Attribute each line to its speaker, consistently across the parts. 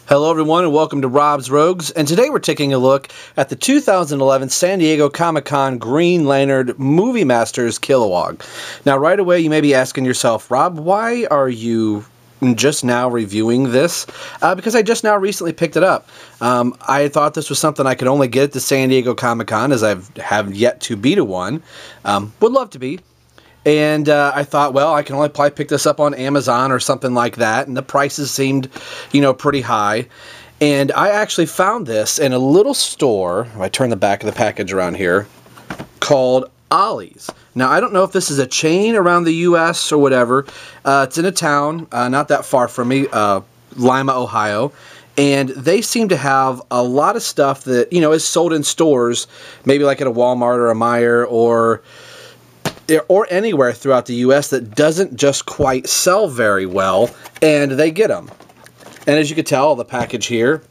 Speaker 1: Hello everyone and welcome to Rob's Rogues, and today we're taking a look at the 2011 San Diego Comic-Con Green Lantern Movie Masters Kilowog. Now right away you may be asking yourself, Rob, why are you just now reviewing this? Because I just now recently picked it up. I thought this was something I could only get at the San Diego Comic-Con, as I have yet to be to one. Would love to be. And I thought, well, I can only probably pick this up on Amazon or something like that. And the prices seemed, pretty high. And I actually found this in a little store, if I turn the back of the package around here, called Ollie's. Now, I don't know if this is a chain around the U.S. or whatever. It's in a town not that far from me, Lima, Ohio. And they seem to have a lot of stuff that, is sold in stores, maybe like at a Walmart or a Meijer or anywhere throughout the U.S. that doesn't just quite sell very well, and they get them. And as you can tell, the package here,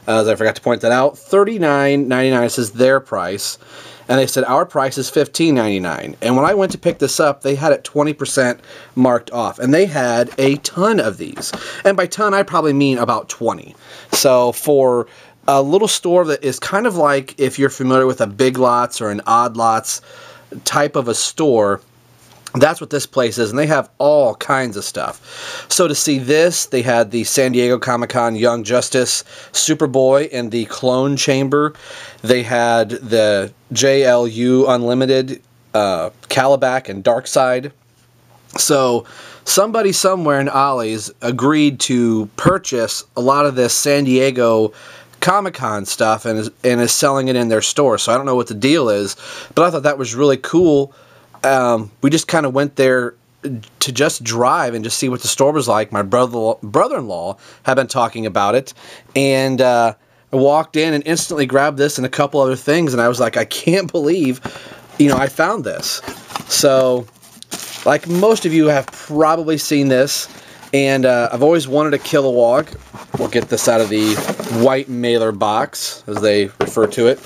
Speaker 1: as I forgot to point that out, $39.99 is their price, and they said our price is $15.99. And when I went to pick this up, they had it 20% marked off, and they had a ton of these. And by ton, I probably mean about 20. So for a little store that is kind of like, if you're familiar with a Big Lots or an Odd Lots type of a store, that's what this place is, and they have all kinds of stuff. So to see this, they had the San Diego Comic-Con Young Justice Superboy in the Clone Chamber. They had the JLU Unlimited Calabac and Darkseid. So somebody somewhere in Ollie's agreed to purchase a lot of this San Diego Comic-Con stuff and is selling it in their store. So I don't know what the deal is, but I thought that was really cool. We just kind of went there to just drive and just see what the store was like. My brother-in-law had been talking about it, and I walked in and instantly grabbed this and a couple other things, and I was like, I can't believe, I found this. So, like most of you have probably seen this, and I've always wanted a Kilowog. We'll get this out of the white mailer box, as they refer to it.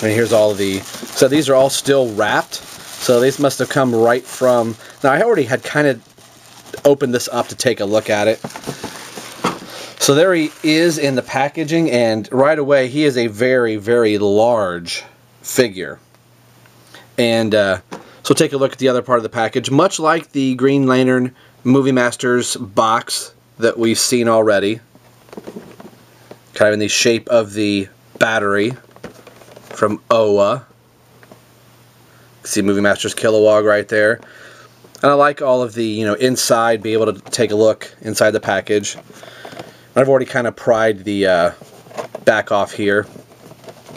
Speaker 1: And here's all of the... So these are all still wrapped. So these must have come right from... Now, I already had kind of opened this up to take a look at it. So there he is in the packaging, and right away, he is a very, very large figure. And so take a look at the other part of the package. Much like the Green Lantern Movie Masters box that we've seen already, kind of in the shape of the battery from OA. See Movie Masters Kilowog right there. And I like all of the, inside, be able to take a look inside the package. I've already kind of pried the back off here,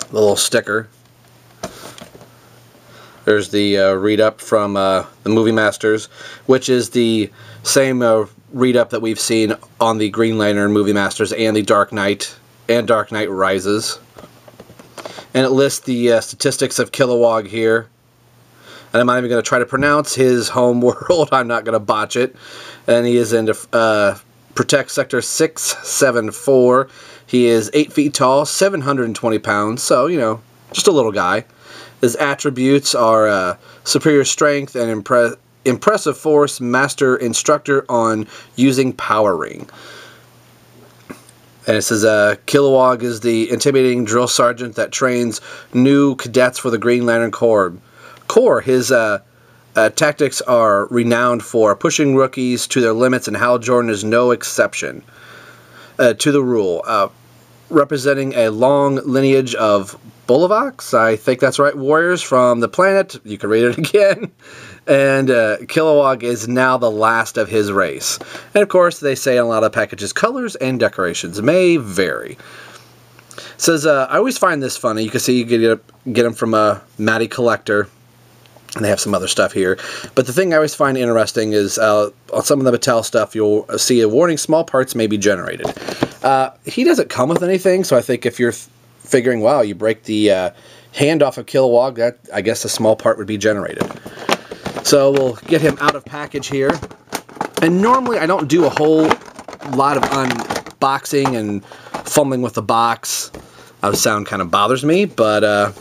Speaker 1: the little sticker. There's the read-up from the Movie Masters, which is the same read-up that we've seen on the Green Lantern Movie Masters and the Dark Knight and Dark Knight Rises. And it lists the statistics of Kilowog here. And I'm not even going to try to pronounce his home world. I'm not going to botch it. And he is in Protect Sector 674. He is 8 feet tall, 720 pounds. So, just a little guy. His attributes are superior strength and impressive force, master instructor on using power ring. And it says, Kilowog is the intimidating drill sergeant that trains new cadets for the Green Lantern Corps. His tactics are renowned for pushing rookies to their limits, and Hal Jordan is no exception to the rule. Representing a long lineage of Bolivox, I think that's right, warriors from the planet, you can read it again, and Kilowog is now the last of his race. And of course, they say in a lot of packages, colors and decorations may vary. It says, I always find this funny. You can see you get them from a Matty Collector, and they have some other stuff here. But the thing I always find interesting is on some of the Mattel stuff, you'll see a warning, small parts may be generated. He doesn't come with anything, so I think if you're figuring, wow, you break the hand off of Kilowog, that I guess a small part would be generated. So we'll get him out of package here. And normally I don't do a whole lot of unboxing and fumbling with the box. That sound kind of bothers me, but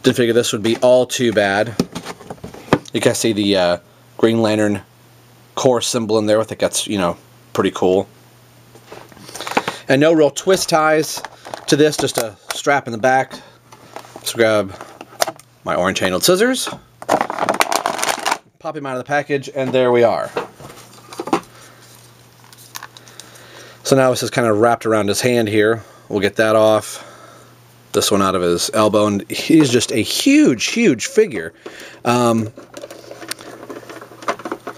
Speaker 1: didn't figure this would be all too bad. You can see the Green Lantern Corps symbol in there. I think that's, pretty cool. And no real twist ties to this, just a strap in the back. Let's grab my orange handled scissors, pop him out of the package, and there we are. So now this is kind of wrapped around his hand here. We'll get that off. This one out of his elbow, and he's just a huge, huge figure.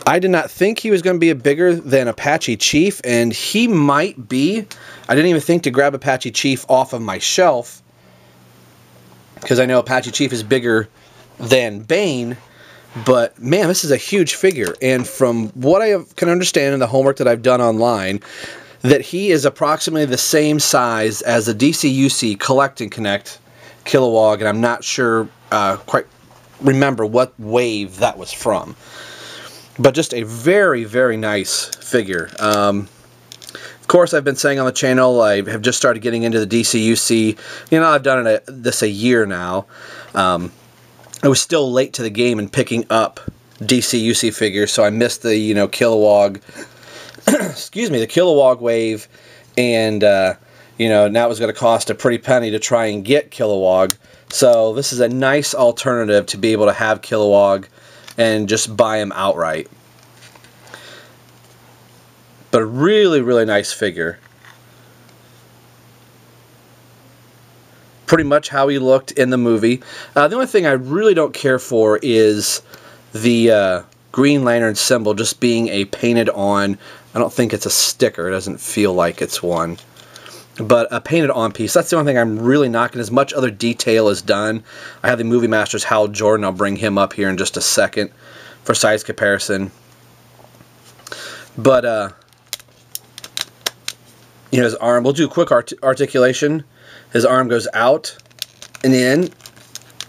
Speaker 1: I did not think he was going to be bigger than Apache Chief, and he might be. I didn't even think to grab Apache Chief off of my shelf, because I know Apache Chief is bigger than Bane, but man, this is a huge figure. And from what I can understand in the homework that I've done online, that he is approximately the same size as the DCUC Collect and Connect Kilowog, and I'm not sure, quite remember what wave that was from. But just a very, very nice figure. Of course, I've been saying on the channel, I have just started getting into the DCUC. You know, I've done this a year now. I was still late to the game in picking up DCUC figures, so I missed the, you know, Kilowog, excuse me, the Kilowog wave, and, you know, now it was going to cost a pretty penny to try and get Kilowog. So this is a nice alternative to be able to have Kilowog and just buy him outright. But a really, really nice figure. Pretty much how he looked in the movie. The only thing I really don't care for is the Green Lantern symbol just being a painted on, I don't think it's a sticker, it doesn't feel like it's one, but a painted on piece. That's the only thing I'm really not getting. As much other detail is done. I have the Movie Masters Hal Jordan. I'll bring him up here in just a second for size comparison. But you know, his arm, we'll do a quick articulation. His arm goes out and in,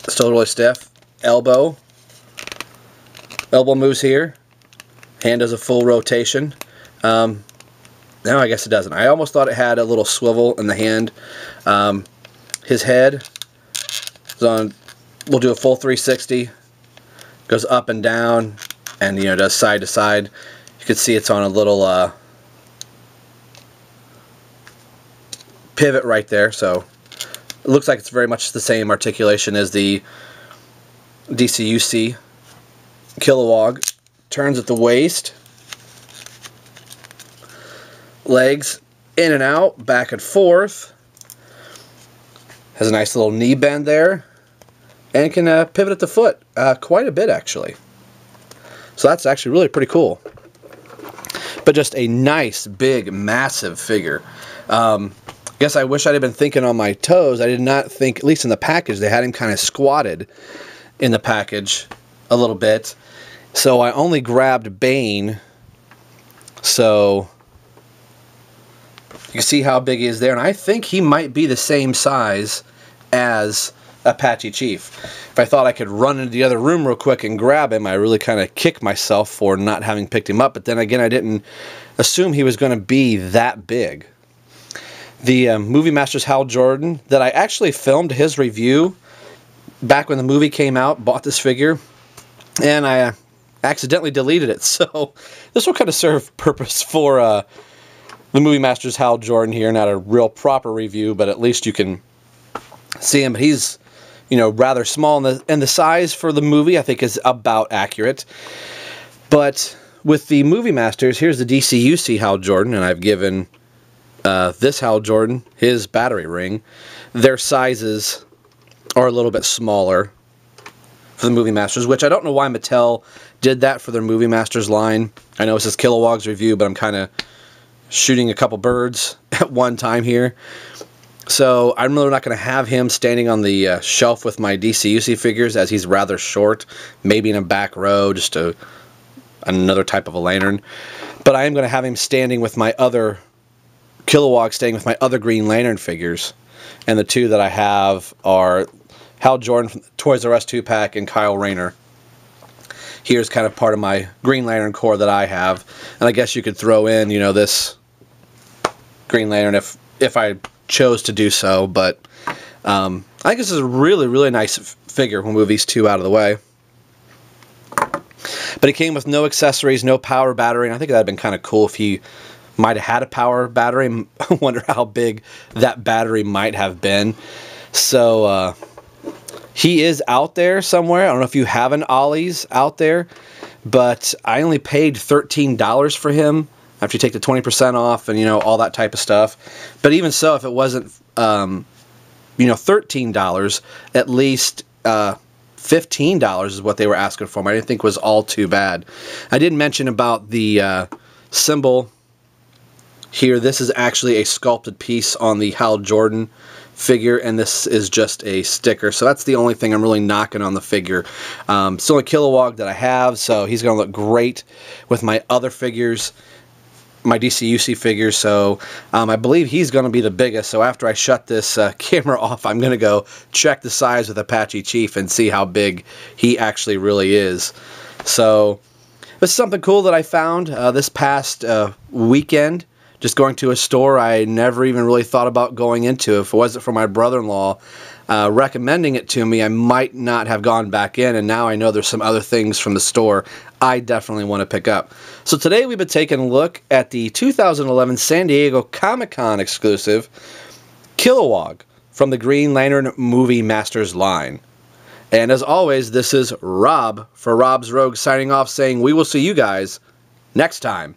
Speaker 1: still really stiff. Elbow moves here. Hand does a full rotation. No, I guess it doesn't. I almost thought it had a little swivel in the hand. His head is on, we'll do a full 360. Goes up and down, and, you know, does side to side. You can see it's on a little pivot right there, so it looks like it's very much the same articulation as the DCUC Kilowog. Turns at the waist. Legs in and out, back and forth. Has a nice little knee bend there. And can pivot at the foot quite a bit, actually. So that's actually really pretty cool. But just a nice, big, massive figure. Guess I wish I'd have been thinking on my toes. I did not think, at least in the package, they had him kind of squatted in the package a little bit. So I only grabbed Bane. So you can see how big he is there, and I think he might be the same size as Apache Chief. If I thought I could run into the other room real quick and grab him, I really kind of kick myself for not having picked him up, but then again, I didn't assume he was going to be that big. The Movie Masters Hal Jordan, that I actually filmed his review back when the movie came out, bought this figure, and I accidentally deleted it, so this will kind of serve purpose for the Movie Masters Hal Jordan here. Not a real proper review, but at least you can see him. But he's, you know, rather small, and the size for the movie I think is about accurate. But with the Movie Masters, here's the DCUC Hal Jordan, and I've given this Hal Jordan his battery ring. Their sizes are a little bit smaller for the Movie Masters, which I don't know why Mattel did that for their Movie Masters line. I know this is Kilowog's review, but I'm kind of shooting a couple birds at one time here. So I'm really not going to have him standing on the shelf with my DCUC figures, as he's rather short, maybe in a back row, just another type of a lantern. But I am going to have him standing with my other Kilowog, staying with my other Green Lantern figures. And the two that I have are Hal Jordan from Toys R Us 2-pack and Kyle Rayner. Here's kind of part of my Green Lantern core that I have. And I guess you could throw in, you know, this Green Lantern if I chose to do so. But I think this is a really, really nice figure. We'll move these two out of the way. But it came with no accessories, no power battery, and I think that would have been kind of cool if he might have had a power battery. I wonder how big that battery might have been. So he is out there somewhere. I don't know if you have an Ollie's out there, but I only paid $13 for him after you take the 20% off and, you know, all that type of stuff. But even so, if it wasn't, you know, $13, at least $15 is what they were asking for him. I didn't think it was all too bad. I did mention about the symbol here. This is actually a sculpted piece on the Hal Jordan figure, and this is just a sticker. So that's the only thing I'm really knocking on the figure. It's the only Kilowog that I have, so he's going to look great with my other figures, my DCUC figures. So I believe he's going to be the biggest. So after I shut this camera off, I'm going to go check the size with Apache Chief and see how big he actually really is. So this is something cool that I found this past weekend. Just going to a store I never even really thought about going into. If it wasn't for my brother-in-law recommending it to me, I might not have gone back in, and now I know there's some other things from the store I definitely want to pick up. So today we've been taking a look at the 2011 San Diego Comic-Con exclusive Kilowog from the Green Lantern Movie Masters line. And as always, this is Rob for Rob's Rogue signing off, saying we will see you guys next time.